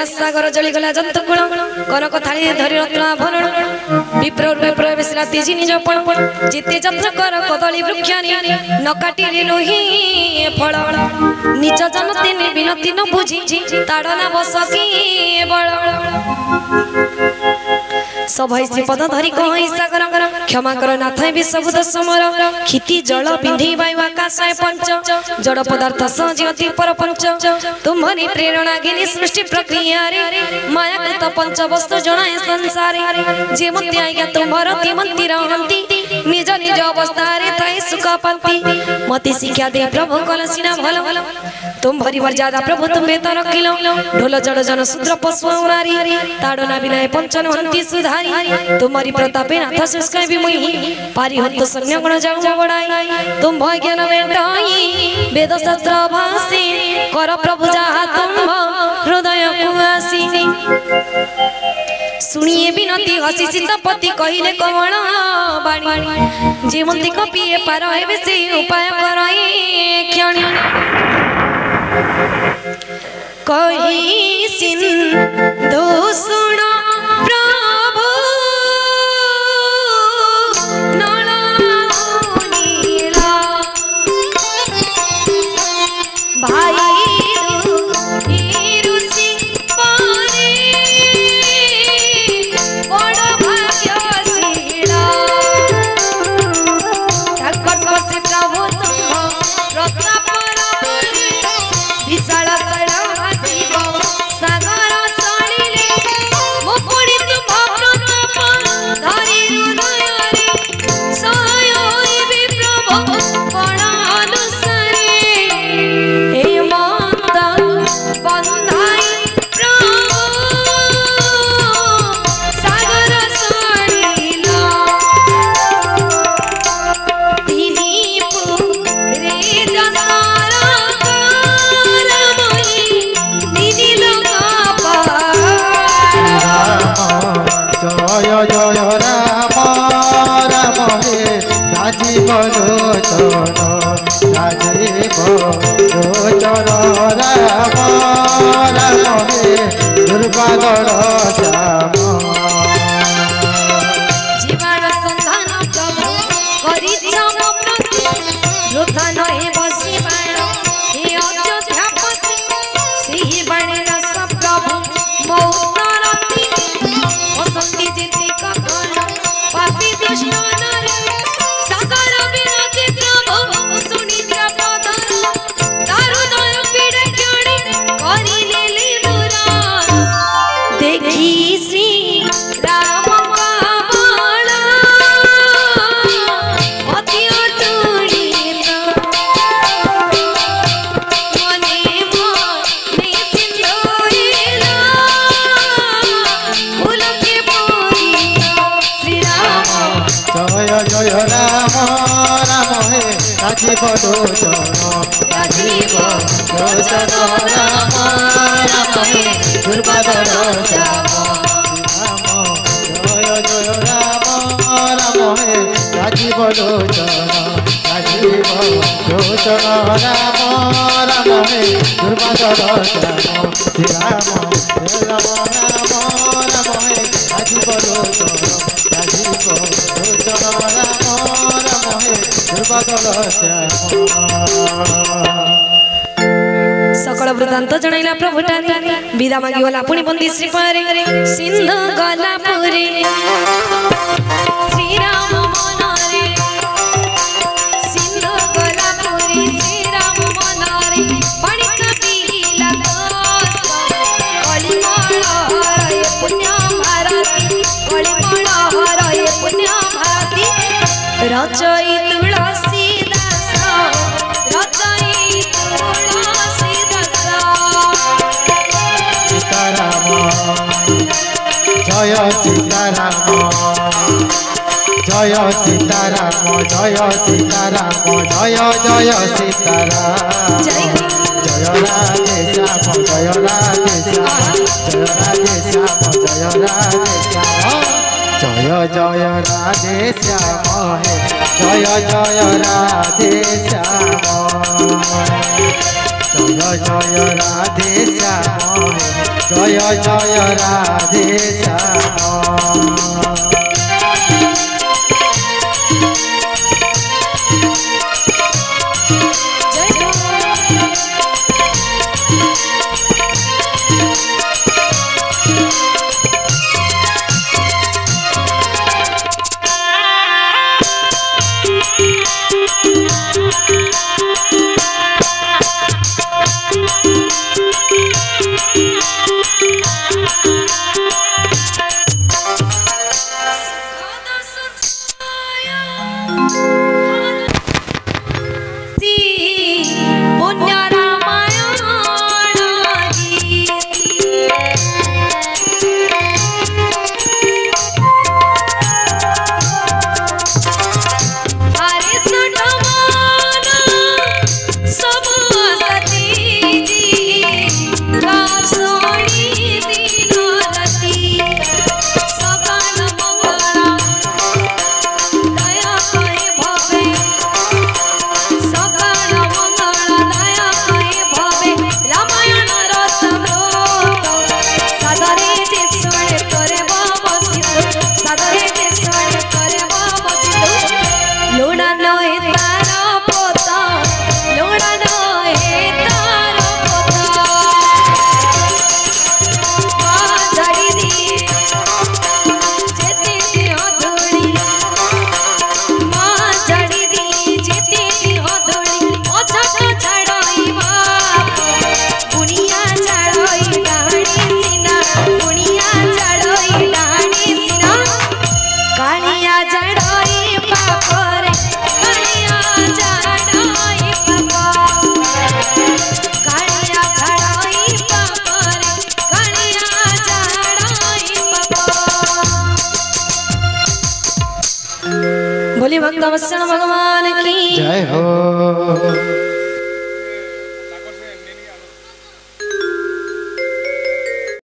सागर जलीगला जंतुकुल कनक थाली धरी रत्नाभरण विप्र प्रवेश तीजी निज पण जिते जत्र कर कदली वृक्षानी न काटिले लोही फल निज जनते विनती न बुझी ताड़ना बसकी बल सभई श्रीपद धरी कहि सागर क्षमा कर नाथ विश्वभूत समर क्षिति जल बिंधी वायु आकाश पंच जड़ पदार्थ सजीवती परपंच तुम्हारी प्रेरणा गिनी सृष्टि प्रक्रिया रे माया कृत पंच वस्तु जनाए संसारे जे मते आज्ञा तुम्हार ती मंदिर रहंती निज निज अवस्था रे थाई सुख पाती मते शिक्षा दे प्रभु कलसिना भल तुम भरी मर्यादा प्रभु तुम बेतर रखिलो ढोल जड़ जन शूद्र पशु नारी ताड़ना विनय पंचन हंती सुधारी तुम्हारी प्रतापे नाथ शुष्क विमुहि पारी हंत संज्ञ गुण जाऊ बड़ाई तुम भय ज्ञान बेटाई वेद शास्त्र भाषी कर प्रभु जहा तुम हृदय कुआसी सुनिए बिनती हसी सीतापति कहिले कमल बाणी जेमती कपिए पार हेबे से उपाय करई क्षणी कही सिंधु सुन प्रभु नीला भाई सकल वृत्तांत जणाइला प्रभुटानी विदा मागी गला पुणी बंदी श्री पारे सिंधु गला पुरी श्री राम मनरे सिंधु गला पुरी श्री राम मनरे पाणी कपिला कलिमल हरय पुण्य भारती कलिमल हरय पुण्य भारती रचई तुलसी दास रचई तुलसी जय सीताराम जय सीताराम जय सीताराम जय जय सीताराम जय राधे श्याम जय राधे श्याम जय राधे श्याम जय राधे श्याम जय जय राधे श्याम जय जय राधे श्याम जय जय राधे श्याम जय जय राधे श्याम भोले भक्त वत्सल भगवान की जय हो।